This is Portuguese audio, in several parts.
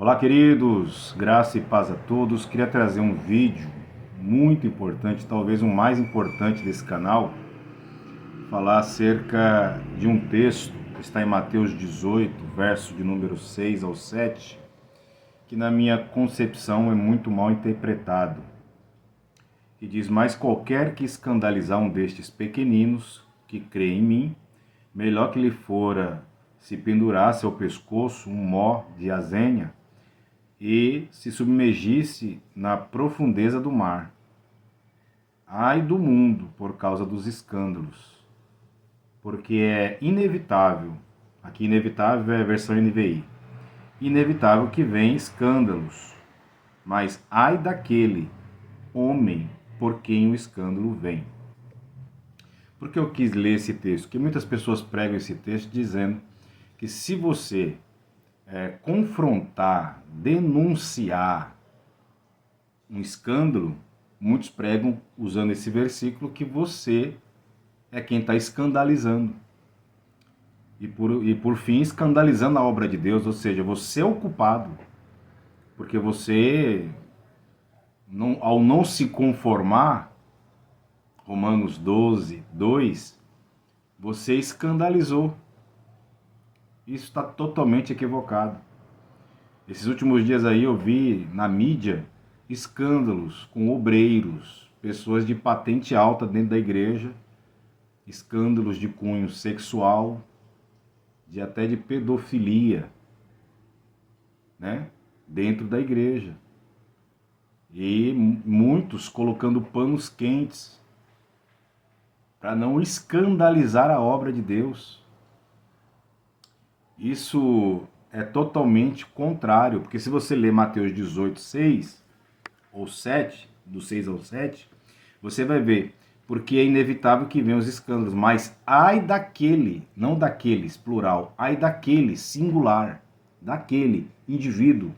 Olá, queridos, graça e paz a todos. Queria trazer um vídeo muito importante, talvez o mais importante desse canal, falar acerca de um texto que está em Mateus 18, verso de número 6 ao 7, que na minha concepção é muito mal interpretado. Que diz: mas qualquer que escandalizar um destes pequeninos que crê em mim, melhor que lhe fora se pendurasse ao pescoço um mó de azênia e se submergisse na profundeza do mar. Ai do mundo por causa dos escândalos, porque é inevitável, aqui inevitável é a versão NVI, inevitável que venha escândalos, mas ai daquele homem por quem o escândalo vem. Por que eu quis ler esse texto? Porque muitas pessoas pregam esse texto dizendo que se você confrontar, denunciar um escândalo, muitos pregam usando esse versículo que você é quem está escandalizando. E por fim, escandalizando a obra de Deus, ou seja, você é o culpado. Porque você, ao não se conformar, Romanos 12, 2, você escandalizou. Isso está totalmente equivocado. Esses últimos dias aí eu vi na mídia escândalos com obreiros, pessoas de patente alta dentro da igreja, escândalos de cunho sexual, até de pedofilia, né, dentro da igreja. E muitos colocando panos quentes para não escandalizar a obra de Deus. Isso é totalmente contrário, porque se você ler Mateus 18, 6 ou 7, do 6 ao 7, você vai ver, porque é inevitável que venham os escândalos, mas ai daquele, não daqueles, plural, ai daquele, singular, daquele indivíduo,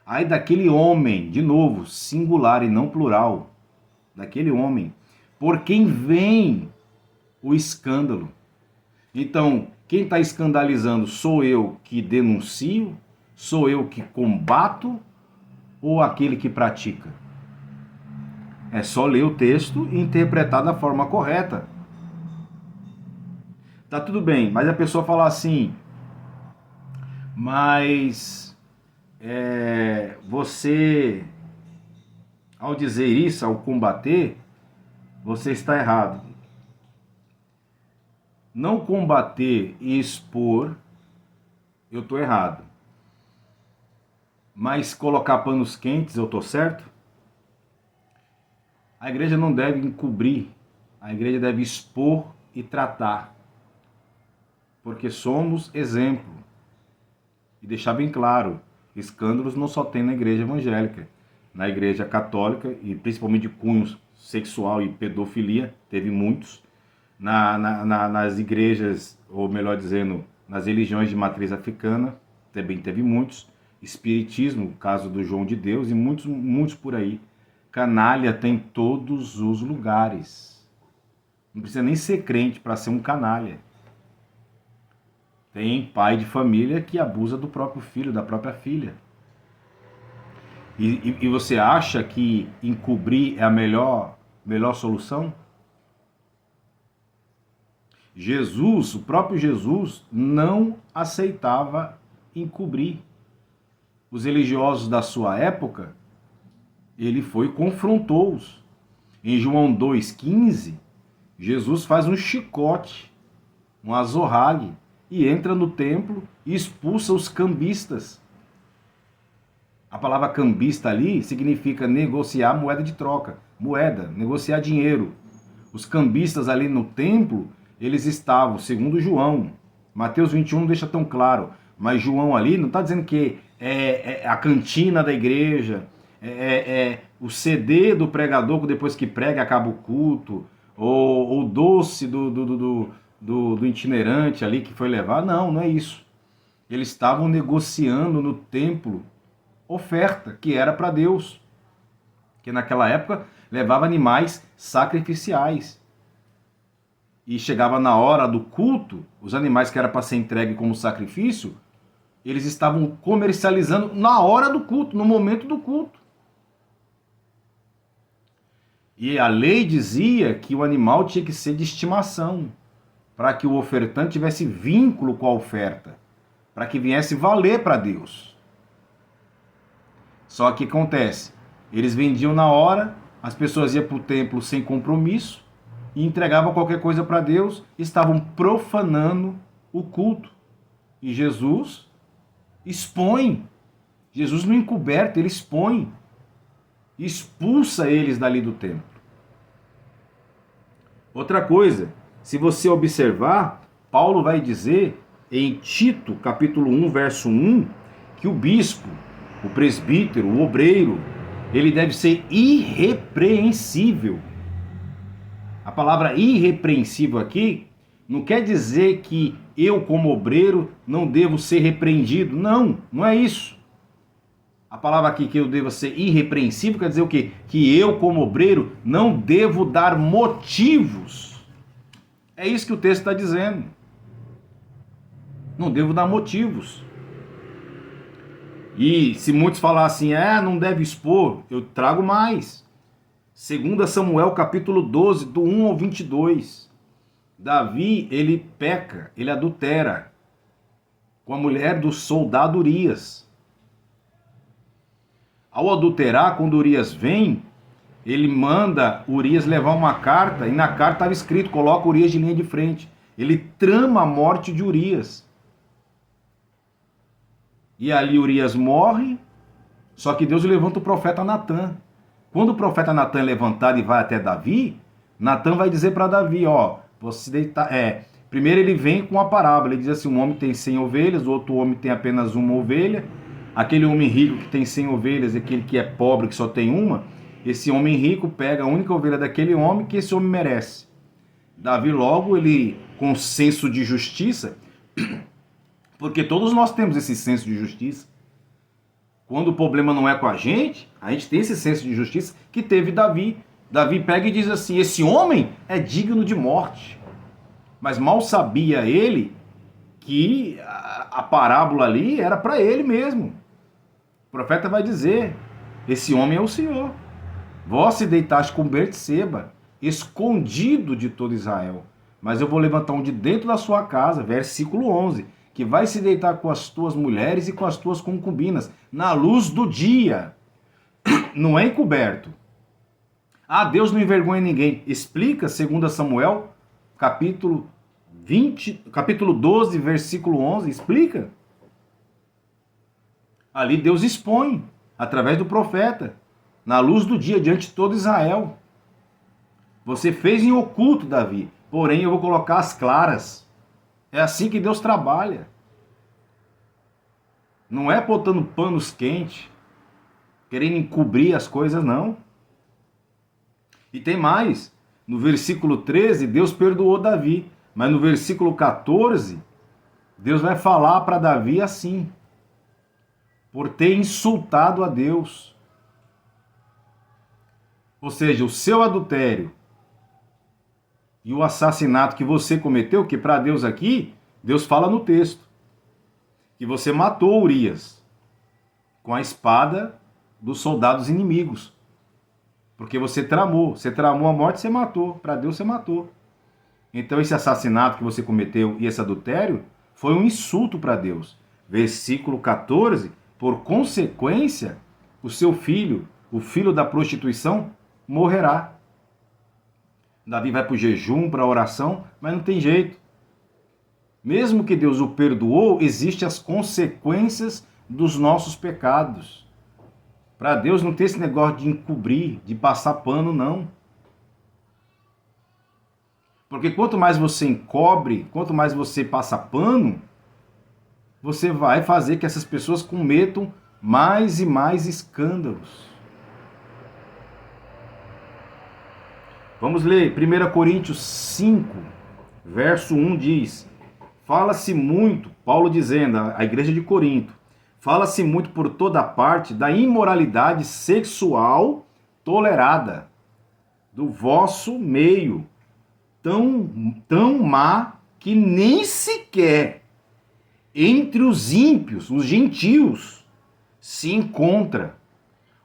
ai daquele homem, de novo, singular e não plural, daquele homem, por quem vem o escândalo. Então, quem está escandalizando sou eu que denuncio, sou eu que combato ou aquele que pratica? É só ler o texto e interpretar da forma correta. Tá tudo bem, mas a pessoa fala assim, mas você, ao dizer isso, ao combater, você está errado. Não combater e expor, eu estou errado. Mas colocar panos quentes, eu estou certo? A igreja não deve encobrir, a igreja deve expor e tratar. Porque somos exemplo. E deixar bem claro, escândalos não só tem na igreja evangélica. Na igreja católica, e principalmente de cunho sexual e pedofilia, teve muitos. Nas igrejas, ou melhor dizendo, nas religiões de matriz africana, também teve muitos. Espiritismo, o caso do João de Deus, e muitos por aí. Canalha tem todos os lugares. Não precisa nem ser crente para ser um canalha. Tem pai de família que abusa do próprio filho, da própria filha. E você acha que encobrir é a melhor solução? Jesus, o próprio Jesus, não aceitava encobrir. Os religiosos da sua época, ele foi e confrontou-os. Em João 2,15, Jesus faz um chicote, um azorrague, e entra no templo e expulsa os cambistas. A palavra cambista ali significa negociar moeda de troca, moeda, negociar dinheiro. Os cambistas ali no templo, eles estavam, segundo João, Mateus 21 não deixa tão claro, mas João ali não está dizendo que é a cantina da igreja, o CD do pregador que depois que prega acaba o culto, ou o doce do itinerante ali que foi levar. Não, não é isso. Eles estavam negociando no templo oferta que era para Deus, que naquela época levava animais sacrificiais. E chegava na hora do culto, os animais que era para ser entregue como sacrifício, Eles estavam comercializando na hora do culto, no momento do culto. E a lei dizia que o animal tinha que ser de estimação, para que o ofertante tivesse vínculo com a oferta, para que viesse valer para Deus. Só que acontece, eles vendiam na hora, as pessoas iam para o templo sem compromisso e entregavam qualquer coisa para Deus, estavam profanando o culto. E Jesus expõe, Jesus não encoberta, ele expõe, expulsa eles dali do templo. Outra coisa, se você observar, Paulo vai dizer em Tito, capítulo 1, verso 1, que o bispo, o presbítero, o obreiro, ele deve ser irrepreensível. A palavra irrepreensível aqui não quer dizer que eu, como obreiro, não devo ser repreendido. Não, não é isso. A palavra aqui que eu devo ser irrepreensível quer dizer o quê? Que eu, como obreiro, não devo dar motivos. É isso que o texto está dizendo. Não devo dar motivos. E se muitos falassem, não deve expor, eu trago mais. 2 Samuel capítulo 12, do 1 ao 22. Davi, ele peca, ele adultera com a mulher do soldado Urias. Ao adulterar, quando Urias vem, ele manda Urias levar uma carta, e na carta estava escrito, coloca Urias de linha de frente. Ele trama a morte de Urias. E ali Urias morre, só que Deus levanta o profeta Natã. Quando o profeta Natã é levantado e vai até Davi, Natã vai dizer para Davi, você deitar. Primeiro ele vem com a parábola, ele diz assim, um homem tem 100 ovelhas, o outro homem tem apenas uma ovelha, aquele homem rico que tem 100 ovelhas, aquele que é pobre que só tem uma, esse homem rico pega a única ovelha daquele homem que esse homem merece. Davi logo, ele com senso de justiça, porque todos nós temos esse senso de justiça. Quando o problema não é com a gente tem esse senso de justiça que teve Davi. Davi pega e diz assim, esse homem é digno de morte. Mas mal sabia ele que a parábola ali era para ele mesmo. O profeta vai dizer, esse homem é o Senhor. Vós se deitaste com Betseba, escondido de todo Israel. Mas eu vou levantar um de dentro da sua casa, versículo 11, que vai se deitar com as tuas mulheres e com as tuas concubinas, na luz do dia. Não é encoberto. Deus não envergonha ninguém. Explica, 2 Samuel, capítulo 12, versículo 11, explica. Ali Deus expõe, através do profeta, na luz do dia, diante de todo Israel. Você fez em oculto, Davi, porém eu vou colocar as claras. É assim que Deus trabalha. Não é botando panos quentes, querendo encobrir as coisas, não. E tem mais. No versículo 13, Deus perdoou Davi. Mas no versículo 14, Deus vai falar para Davi assim: por ter insultado a Deus. Ou seja, o seu adultério e o assassinato que você cometeu, que para Deus aqui, Deus fala no texto, que você matou Urias com a espada dos soldados inimigos. Porque você tramou a morte, você matou. Para Deus você matou. Então esse assassinato que você cometeu e esse adultério foi um insulto para Deus. Versículo 14, por consequência, o seu filho, o filho da prostituição, morrerá. Davi vai para o jejum, para a oração, mas não tem jeito. Mesmo que Deus o perdoou, existem as consequências dos nossos pecados. Para Deus não tem esse negócio de encobrir, de passar pano, não. Porque quanto mais você encobre, quanto mais você passa pano, você vai fazer que essas pessoas cometam mais e mais escândalos. Vamos ler, 1 Coríntios 5, verso 1 diz, fala-se muito, Paulo dizendo, a igreja de Corinto, fala-se muito por toda parte da imoralidade sexual tolerada do vosso meio, tão má que nem sequer entre os ímpios, os gentios, se encontra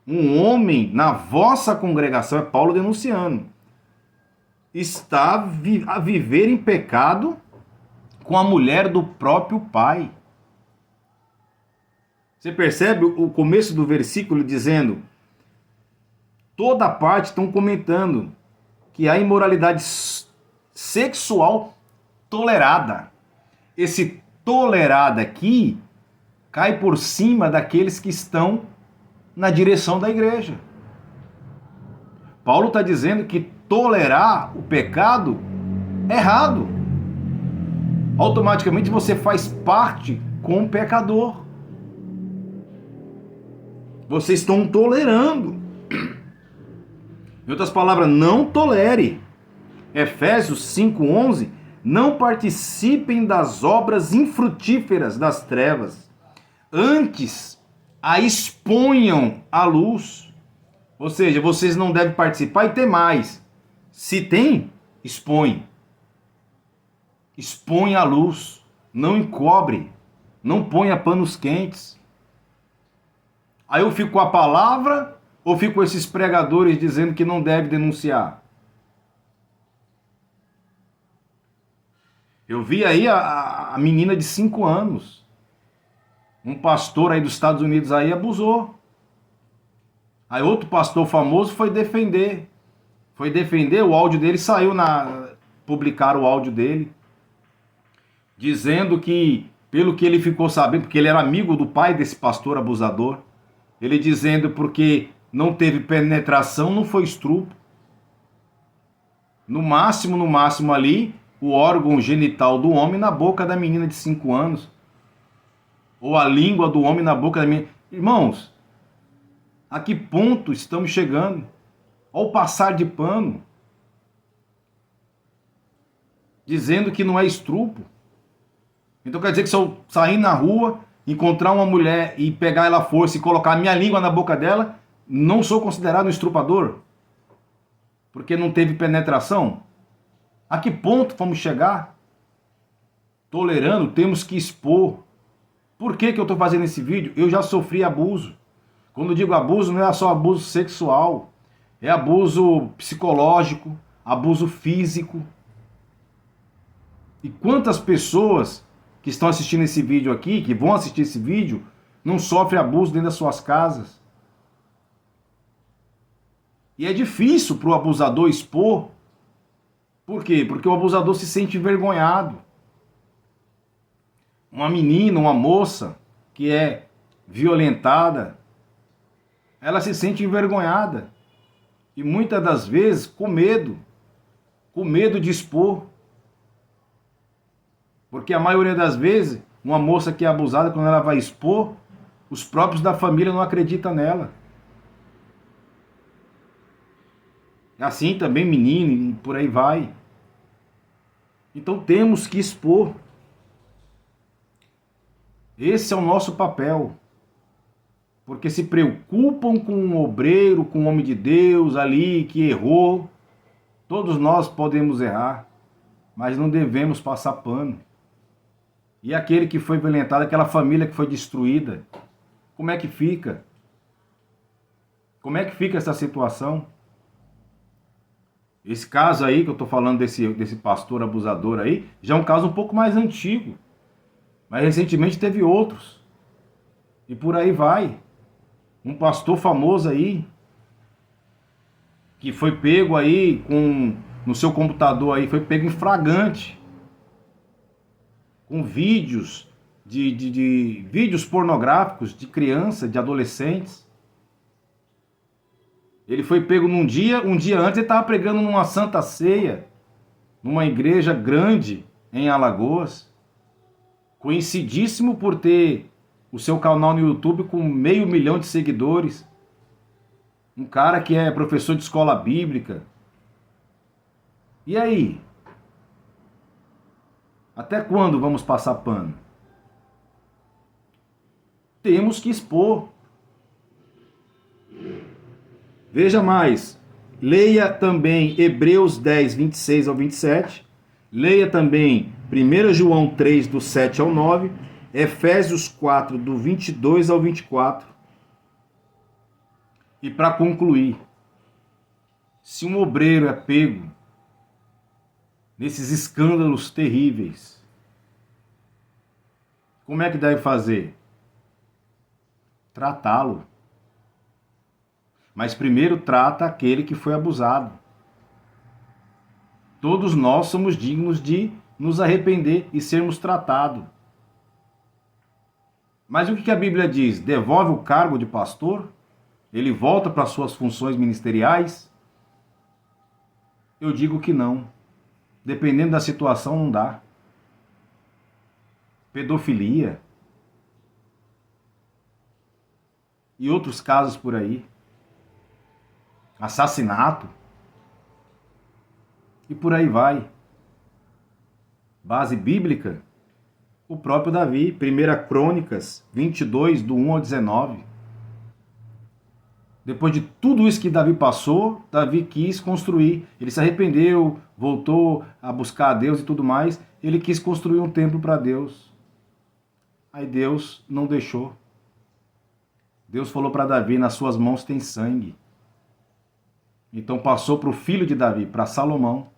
um homem na vossa congregação, é Paulo denunciando, está a viver em pecado com a mulher do próprio pai. Você percebe o começo do versículo dizendo, toda parte estão comentando que há imoralidade sexual tolerada. Esse tolerada aqui cai por cima daqueles que estão na direção da igreja. Paulo está dizendo que tolerar o pecado é errado. Automaticamente você faz parte com o pecador. Vocês estão tolerando. Em outras palavras, não tolere. Efésios 5:11, não participem das obras infrutíferas das trevas, antes a exponham à luz. Ou seja, vocês não devem participar e ter mais. Se tem, expõe. Expõe à luz, não encobre, não ponha panos quentes. Aí eu fico com a palavra ou fico com esses pregadores dizendo que não deve denunciar? Eu vi aí a menina de 5 anos. Um pastor aí dos Estados Unidos aí abusou. Aí outro pastor famoso foi defender. O áudio dele saiu publicaram o áudio dele. Dizendo que, pelo que ele ficou sabendo, porque ele era amigo do pai desse pastor abusador, ele dizendo porque não teve penetração, não foi estupro. No máximo ali, o órgão genital do homem na boca da menina de 5 anos. Ou a língua do homem na boca da menina. Irmãos, a que ponto estamos chegando? Ao passar de pano. Dizendo que não é estupro. Então quer dizer que se eu sair na rua, encontrar uma mulher e pegar ela à força e colocar a minha língua na boca dela, não sou considerado um estuprador? Porque não teve penetração? A que ponto vamos chegar? Tolerando, temos que expor. Por que eu estou fazendo esse vídeo? Eu já sofri abuso. Quando eu digo abuso, não é só abuso sexual. É abuso psicológico, abuso físico. E quantas pessoas que estão assistindo esse vídeo aqui, que vão assistir esse vídeo, não sofrem abuso dentro das suas casas? E é difícil para o abusador expor. Por quê? Porque o abusador se sente envergonhado. Uma menina, uma moça que é violentada, ela se sente envergonhada. E muitas das vezes com medo de expor. Porque a maioria das vezes, uma moça que é abusada, quando ela vai expor, os próprios da família não acreditam nela. Assim também menino e por aí vai. Então temos que expor. Esse é o nosso papel. Porque se preocupam com um obreiro, com um homem de Deus ali que errou. Todos nós podemos errar, mas não devemos passar pano. E aquele que foi violentado, aquela família que foi destruída, como é que fica? Como é que fica essa situação? Esse caso aí que eu estou falando desse pastor abusador aí, já é um caso um pouco mais antigo. Mas recentemente teve outros. E por aí vai. Um pastor famoso aí, que foi pego aí no seu computador aí, foi pego em flagrante. Com vídeos, vídeos pornográficos de criança, de adolescentes. Ele foi pego um dia antes ele estava pregando numa santa ceia, numa igreja grande em Alagoas. Conhecidíssimo por ter o seu canal no YouTube com 500 mil de seguidores. Um cara que é professor de escola bíblica. E aí? Até quando vamos passar pano? Temos que expor. Veja mais. Leia também Hebreus 10, 26 ao 27. Leia também 1 João 3, do 7 ao 9. Efésios 4, do 22 ao 24. E para concluir, se um obreiro é pego nesses escândalos terríveis, como é que deve fazer? Tratá-lo. Mas primeiro trata aquele que foi abusado. Todos nós somos dignos de nos arrepender e sermos tratados. Mas o que a Bíblia diz? Devolve o cargo de pastor? Ele volta para suas funções ministeriais? Eu digo que não. Dependendo da situação, não dá. Pedofilia. E outros casos por aí. Assassinato. E por aí vai. Base bíblica, o próprio Davi, 1 Crônicas 22, do 1 ao 19. Depois de tudo isso que Davi passou, Davi quis construir. Ele se arrependeu, voltou a buscar a Deus e tudo mais. Ele quis construir um templo para Deus. Aí Deus não deixou. Deus falou para Davi, nas suas mãos tem sangue. Então passou para o filho de Davi, para Salomão.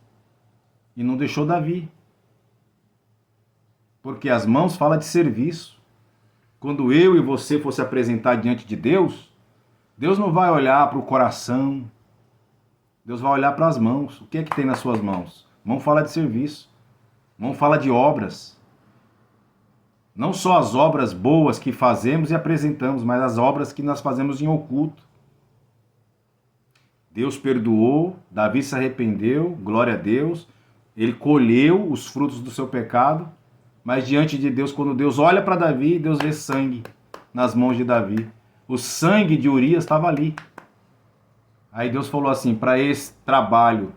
E não deixou Davi. Porque as mãos falam de serviço. Quando eu e você for se apresentar diante de Deus, Deus não vai olhar para o coração. Deus vai olhar para as mãos. O que é que tem nas suas mãos? Mão fala de serviço. Mão fala de obras. Não só as obras boas que fazemos e apresentamos, mas as obras que nós fazemos em oculto. Deus perdoou, Davi se arrependeu, glória a Deus. Ele colheu os frutos do seu pecado. Mas diante de Deus, quando Deus olha para Davi, Deus vê sangue nas mãos de Davi. O sangue de Urias estava ali. Aí Deus falou assim, para esse trabalho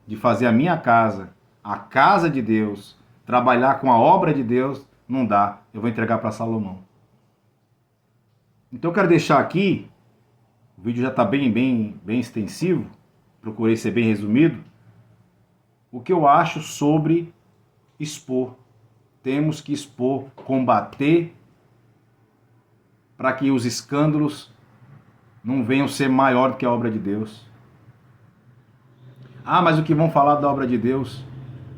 de fazer a minha casa, a casa de Deus, trabalhar com a obra de Deus, não dá. Eu vou entregar para Salomão. Então eu quero deixar aqui, o vídeo já está bem extensivo, procurei ser bem resumido, o que eu acho sobre expor. Temos que expor, combater, para que os escândalos não venham ser maior do que a obra de Deus. Ah, mas o que vão falar da obra de Deus?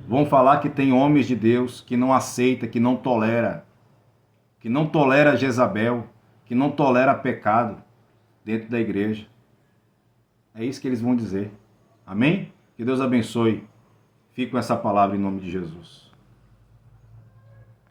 Vão falar que tem homens de Deus que não aceita, que não tolera Jezabel, que não tolera pecado dentro da igreja. É isso que eles vão dizer. Amém? Que Deus abençoe. Fique com essa palavra em nome de Jesus.